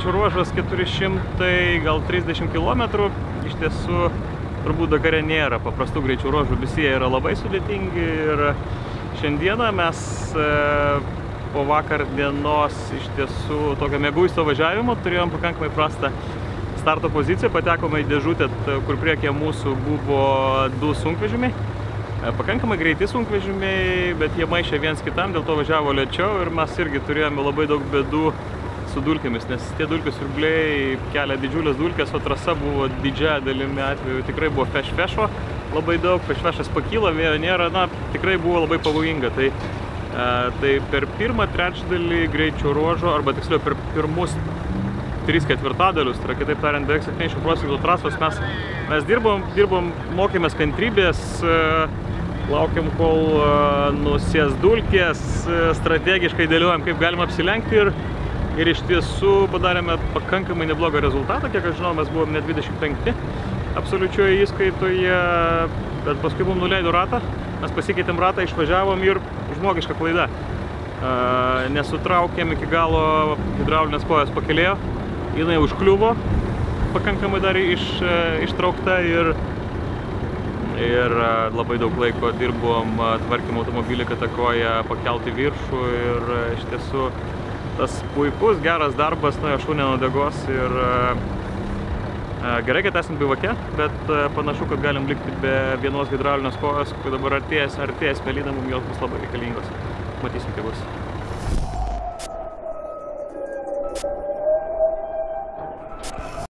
greičio ruožas 400, gal 30 km. Iš tiesų, turbūt Dakare nėra paprastų greičio ruožų, visi jie yra labai sudėtingi ir šiandieną mes po vakar dienos iš tiesų tokio mieguisto važiavimo turėjom pakankamai prastą starto poziciją, patekome į dėžutę, kur priekyje mūsų buvo 2 sunkvežimiai. Pakankamai greiti sunkvežimiai, bet jie maišė viens kitam, dėl to važiavo lėčiau ir mes irgi turėjome labai daug bėdų su dulkėmis, nes tie dulkių siurbliai kelia didžiulės dulkės, o trasa buvo didžiąją dalimi atveju, tikrai buvo fešfešo labai daug, fešfešas pakyla, vėjo nėra, na, tikrai buvo labai pavojinga. Tai per pirmą trečdalį greičio ruožo, arba tiksliau per pirmus 3/4, tai yra kitaip tariant, beveik 70% trasos mes dirbom, mokėmės kantrybės, laukiam, kol nusės dulkės, strategiškai dėliojam, kaip galima apsilenkti ir iš tiesų padarėme pakankamai neblogą rezultatą, kiek aš žinau, mes buvom net 25 absoliučioje įskaitoje, bet paskui mums nuleido ratą, mes pasikeitėm ratą, išvažiavom ir žmogiška klaida. Nesutraukėm iki galo hidraulinės kojos pakelėjo, jinai užkliuvo, pakankamai dar ištraukta ir labai daug laiko dirbom, tvarkėm automobilį, kad tą koją pakelti viršų ir iš tiesų tas puikus, geras darbas nuo šunė nuo degos ir gerai, kad esam bivake, bet panašu, kad galim likti be vienos hidraulinės kojos, kai dabar artėjas pelydam, mums jos bus labai reikalingos. Matysim, kaip bus.